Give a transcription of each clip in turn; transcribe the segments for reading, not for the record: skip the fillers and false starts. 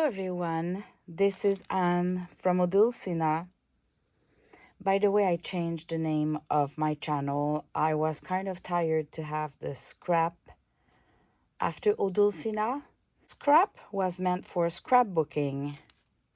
everyone, this is Anne from Odulcina. By the way, I changed the name of my channel. I was kind of tired to have the scrap after Odulcina. Scrap was meant for scrapbooking,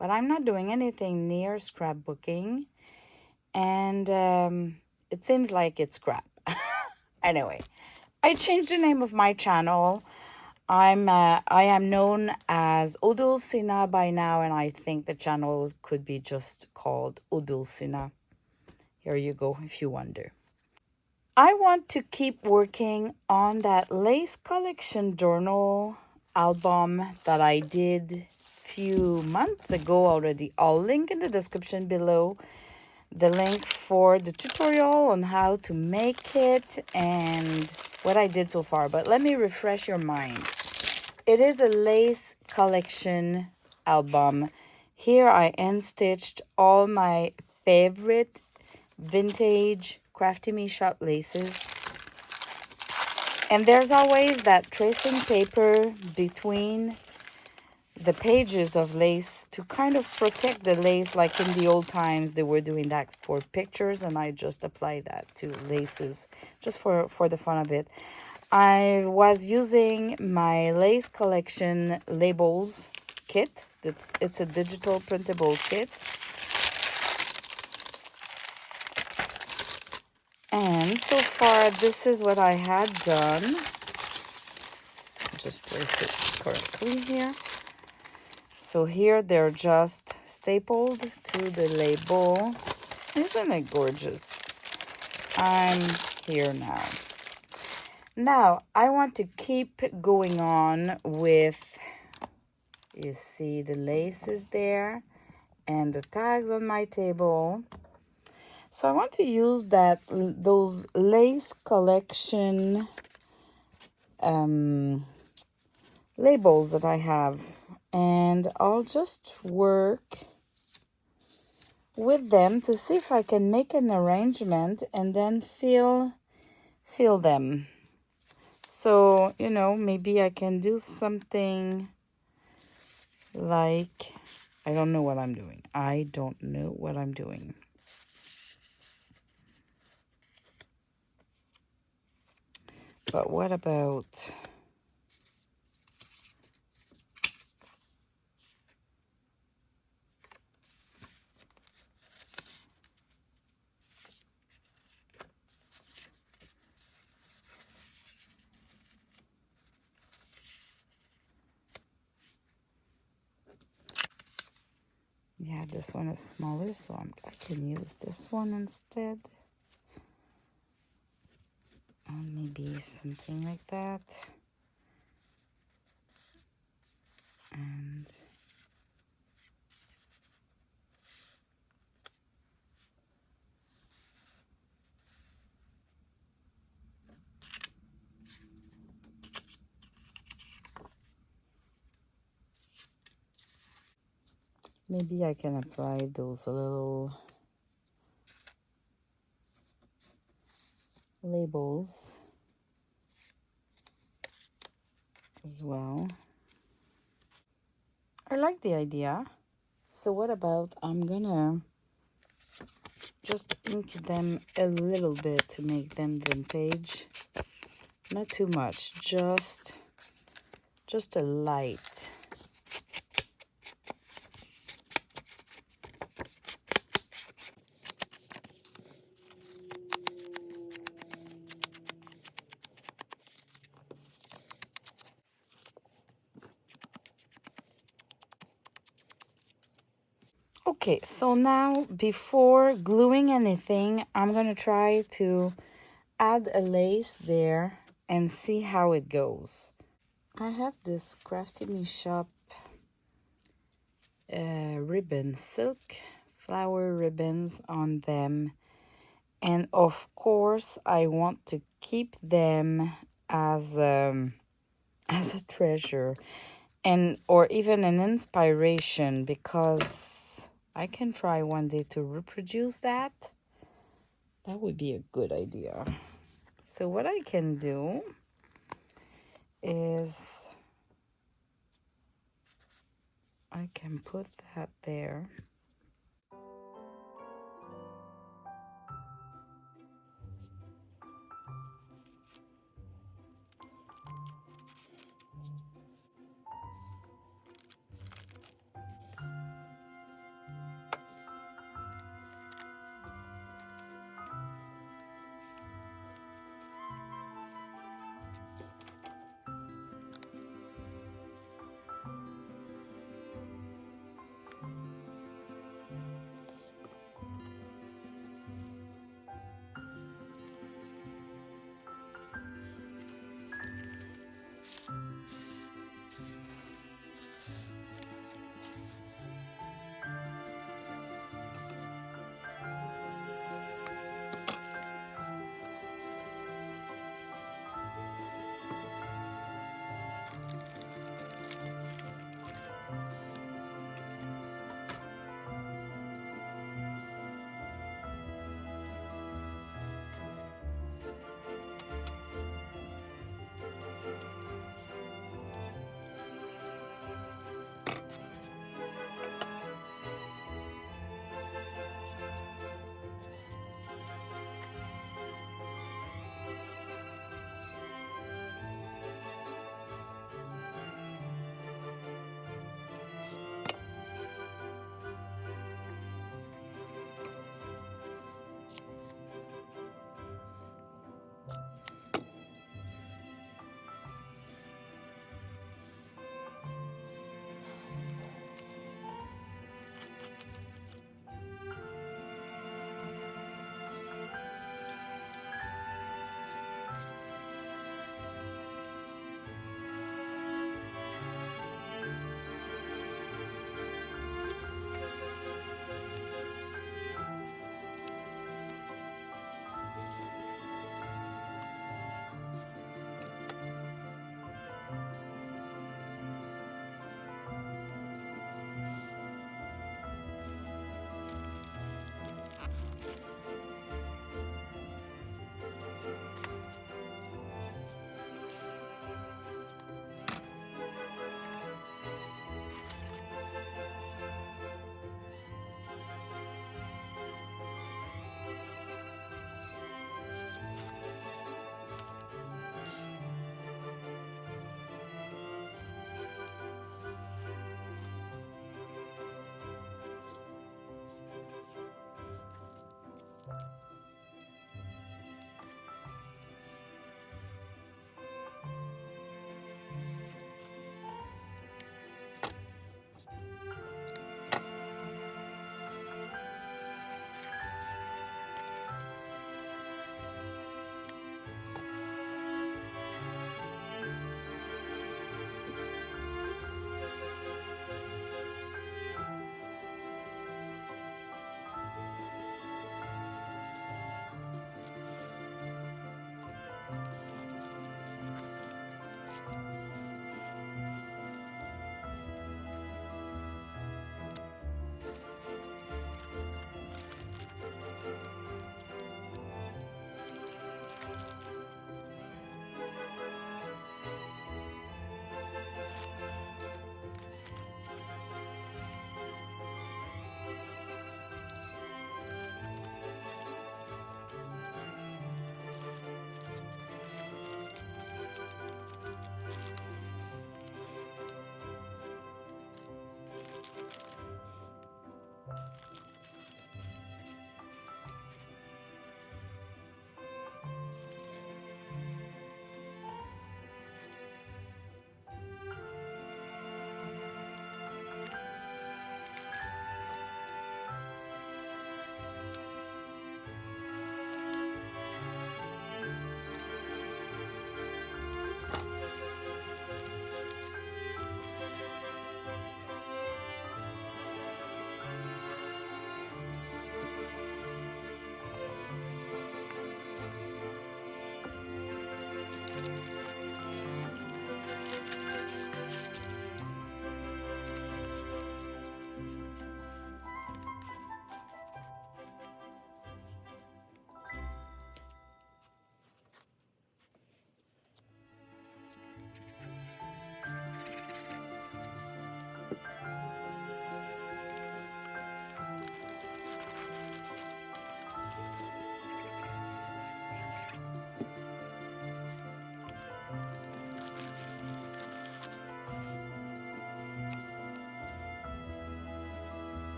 but I'm not doing anything near scrapbooking, and it seems like it's scrap. Anyway, I changed the name of my channel. I am known as Odulcina by now, and I think the channel could be just called Odulcina. Here you go, if you wonder. I want to keep working on that lace collection journal album that I did few months ago already. I'll link in the description below the link for the tutorial on how to make it and what I did so far. But let me refresh your mind. It is a lace collection album. Here I end-stitched all my favorite vintage Crafty Me Shop laces. And there's always that tracing paper between the pages of lace to kind of protect the lace, like in the old times they were doing that for pictures, and I just applied that to laces just for the fun of it. I was using my lace collection labels kit. It's a digital printable kit. And so far, this is what I had done. Just place it correctly here. So here they're just stapled to the label. Isn't it gorgeous? I'm here now. Now, I want to keep going on with, you see the laces there and the tags on my table. So I want to use those lace collection labels that I have. And I'll just work with them to see if I can make an arrangement and then fill them. So, you know, maybe I can do something like, I don't know what I'm doing. I don't know what I'm doing. But what about... Yeah, this one is smaller, so I can use this one instead. Maybe something like that. And maybe I can apply those little labels as well. I like the idea. So what about, I'm gonna just ink them a little bit to make them vintage. Not too much, just a light. Okay, so now before gluing anything, I'm gonna try to add a lace there and see how it goes. I have this Crafty Me Shop ribbon, silk flower ribbons on them, and of course I want to keep them as a treasure or even an inspiration, because I can try one day to reproduce that. That would be a good idea. So what I can do is I can put that there.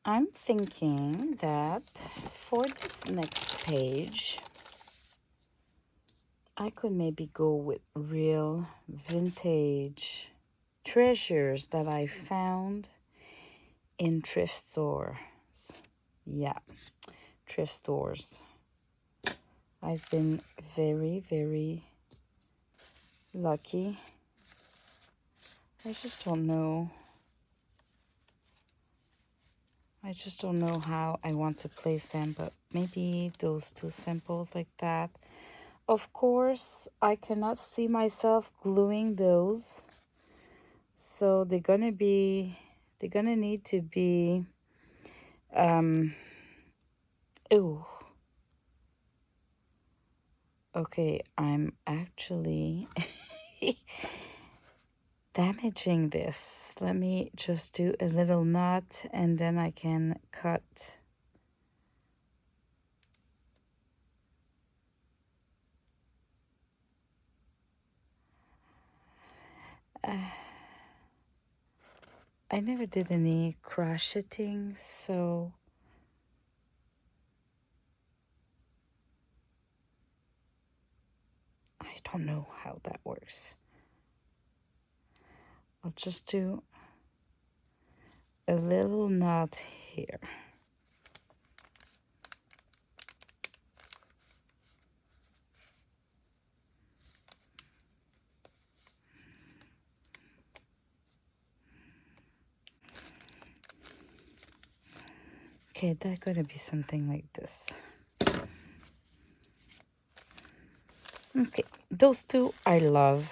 I'm thinking that for this next page, I could maybe go with real vintage treasures that I found in thrift stores. Yeah, thrift stores. I've been very, very lucky. I just don't know. I just don't know how I want to place them, but maybe those two samples like that. Of course, I cannot see myself gluing those. So they're gonna need to be, ooh. Okay, I'm actually damaging this. Let me just do a little knot and then I can cut. I never did any crocheting, so I don't know how that works. I'll just do a little knot here. Okay, that's gonna be something like this. Okay, those two I love.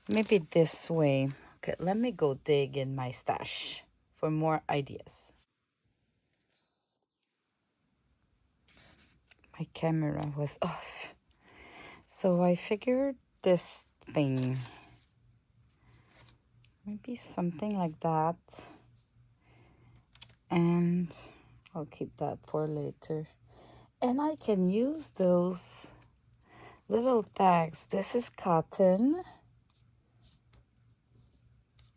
Maybe this way. Okay, let me go dig in my stash for more ideas. My camera was off. So I figured this thing. Maybe something like that. And I'll keep that for later. And I can use those little tags. This is cotton.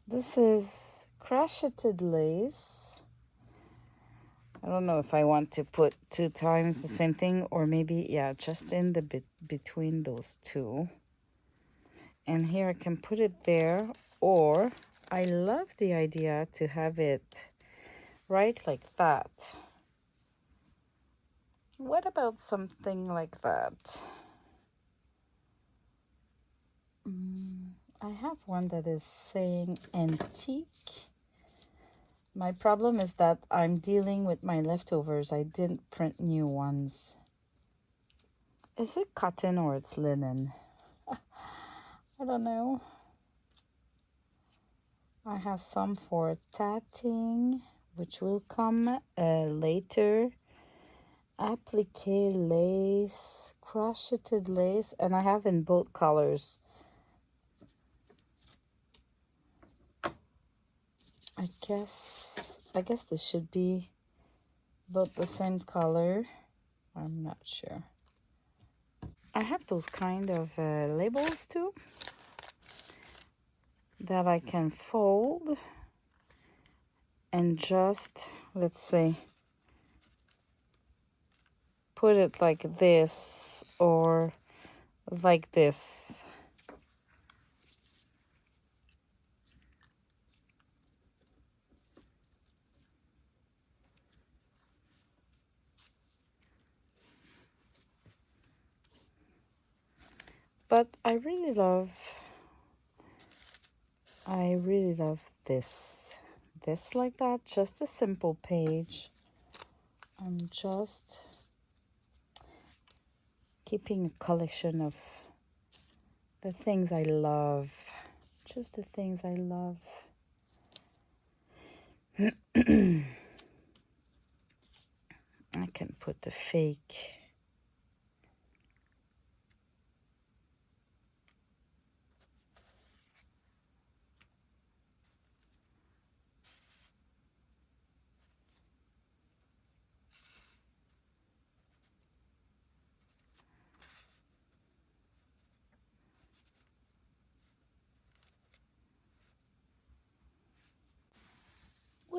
This is crocheted lace. I don't know if I want to put 2 times the same thing or maybe, yeah, just in the bit between those two. And here I can put it there, or I love the idea to have it right like that. What about something like that? I have one that is saying antique. My problem is that I'm dealing with my leftovers. I didn't print new ones. Is it cotton or it's linen? I don't know. I have some for tatting, which will come later. Applique lace, crocheted lace, and I have in both colors. I guess this should be both the same color. I'm not sure. I have those kind of labels too that I can fold and just, let's say, put it like this or like this. But I really love this like that, just a simple page. I'm just keeping a collection of the things I love, just the things I love. I can put the fake.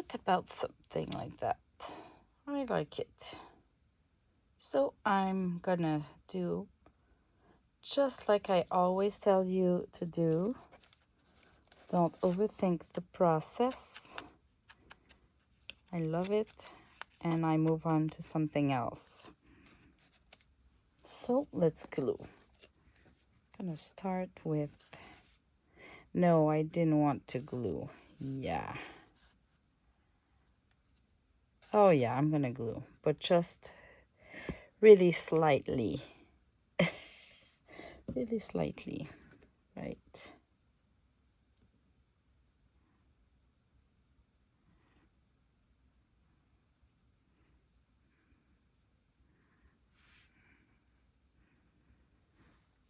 What about something like that? I like it. So I'm gonna do just like I always tell you to do. Don't overthink the process. I love it. And I move on to something else. So let's glue. I'm gonna start with, no, I didn't want to glue. Yeah. Oh yeah, I'm gonna glue, but just really slightly. Really slightly, right?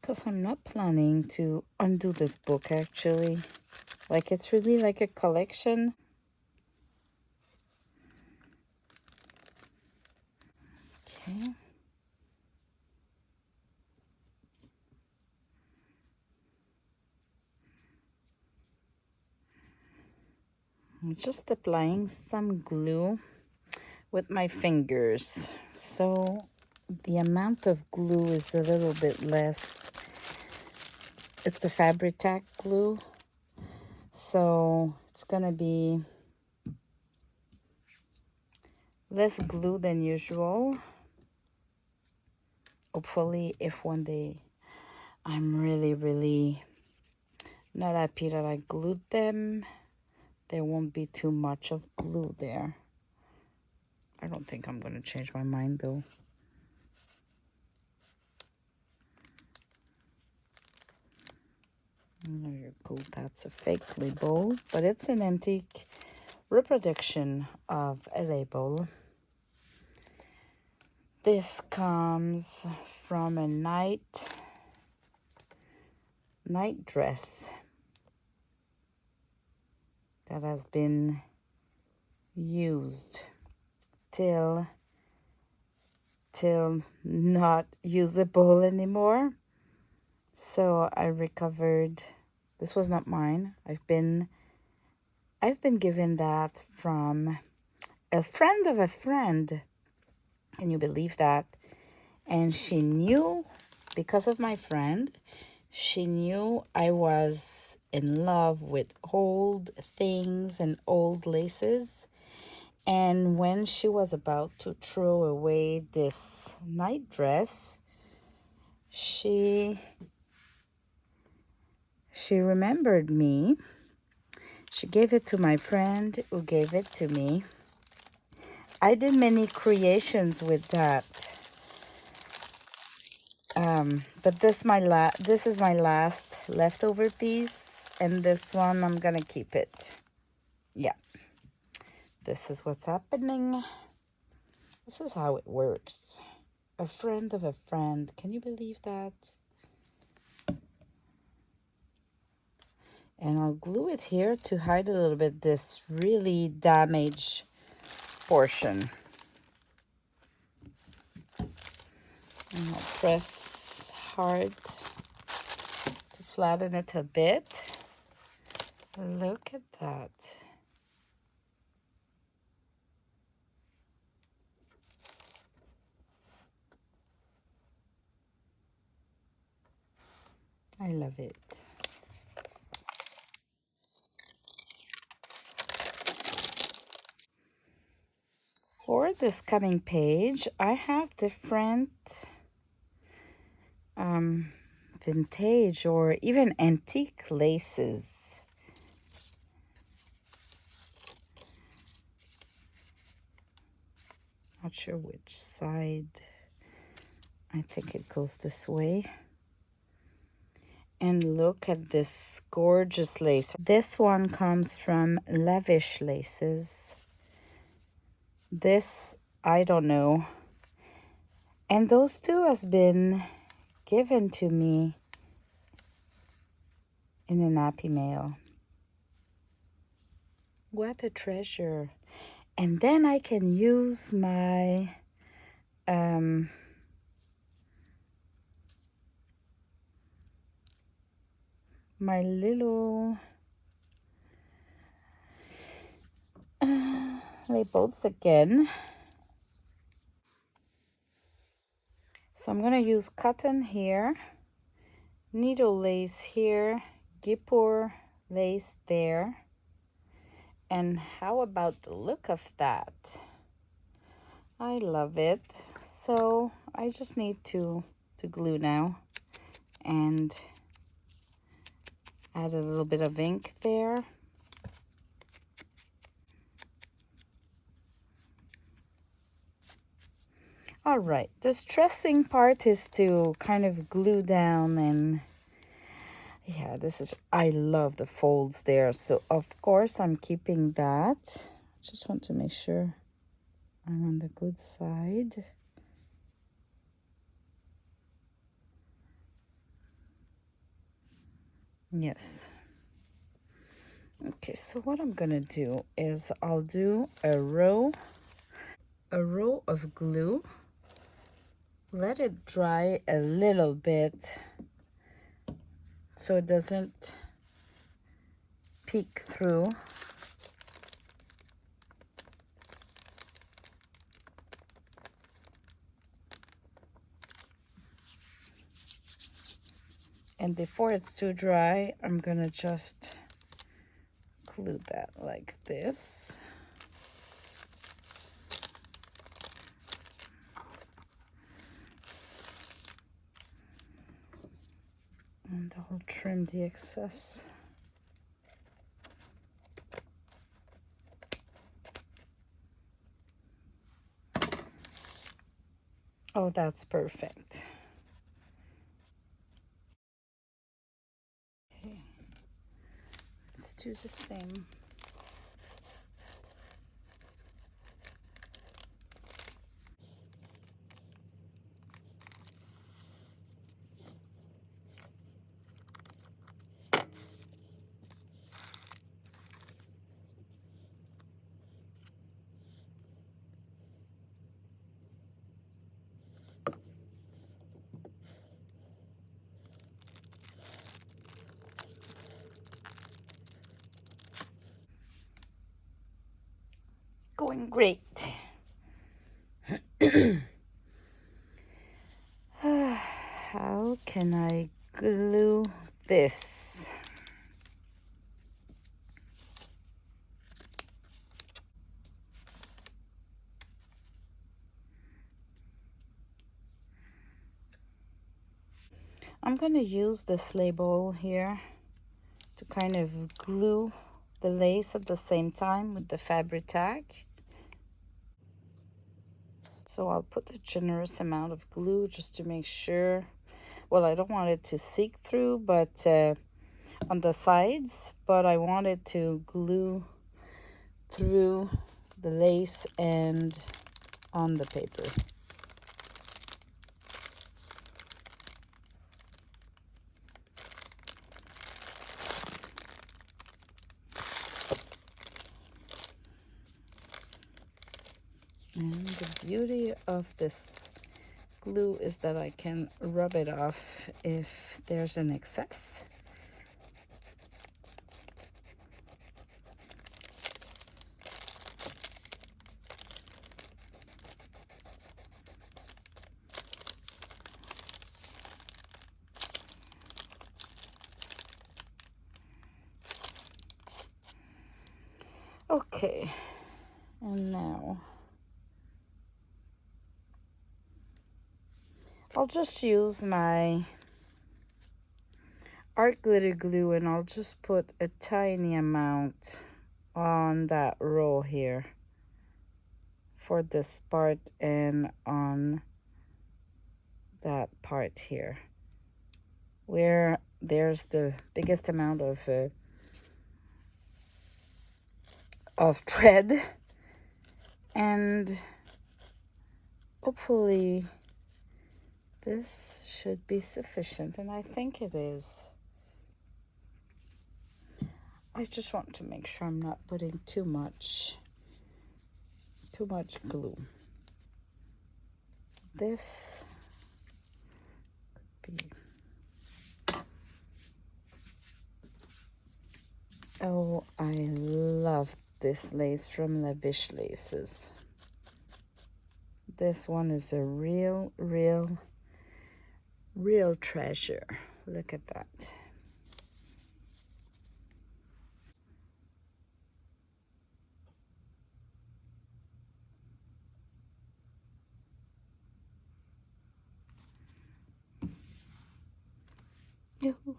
Because I'm not planning to undo this book actually. Like, it's really like a collection. Okay. I'm just applying some glue with my fingers. So the amount of glue is a little bit less. It's the Fabri-Tac glue. So it's gonna be less glue than usual. Hopefully, if one day I'm really not happy that I glued them, there won't be too much of glue there. I don't think I'm going to change my mind though. Very cool. That's a fake label, but it's an antique reproduction of a label. This comes from a night dress that has been used till not usable anymore. So I recovered. This was not mine. I've been given that from a friend of a friend. Can you believe that? And she knew, because of my friend, she knew I was in love with old things and old laces. And when she was about to throw away this night dress, she remembered me. She gave it to my friend who gave it to me. I did many creations with that. But this is my last leftover piece, and this one I'm gonna keep it. Yeah. This is what's happening. This is how it works. A friend of a friend. Can you believe that? And I'll glue it here to hide a little bit this really damaged portion. And I'll press hard to flatten it a bit. Look at that. I love it. For this coming page, I have different vintage or even antique laces. Not sure which side. I think it goes this way. And look at this gorgeous lace. This one comes from Lavish Laces. This, I don't know. And those two has been given to me in an happy mail. What a treasure. And then I can use my my little labels again. So I'm going to use cotton here, needle lace here, decor lace there. And how about the look of that? I love it. So I just need to glue now and add a little bit of ink there. All right, the stressing part is to kind of glue down, and yeah, I love the folds there. So of course I'm keeping that. Just want to make sure I'm on the good side. Yes. Okay, so what I'm gonna do is I'll do a row of glue, let it dry a little bit so it doesn't peek through. And before it's too dry, I'm gonna just glue that like this. And I'll trim the excess. Oh, that's perfect. Okay, let's do the same. Going great. How can I glue this? I'm going to use this label here to kind of glue the lace at the same time with the fabric tag. So I'll put a generous amount of glue just to make sure. Well, I don't want it to seep through, but on the sides, but I want it to glue through the lace and on the paper. And the beauty of this glue is that I can rub it off if there's an excess. Okay, and now I'll just use my art glitter glue and I'll just put a tiny amount on that row here for this part and on that part here where there's the biggest amount of thread, and hopefully this should be sufficient, and I think it is. I just want to make sure I'm not putting too much glue. This could be. Oh, I love this lace from Lavish Laces. This one is a real treasure. Look at that. Yoo-hoo.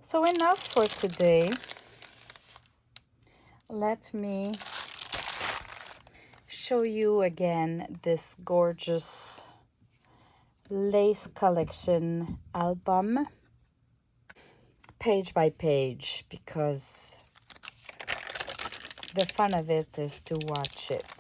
So enough for today. Let me show you again this gorgeous lace collection album, page by page, because the fun of it is to watch it.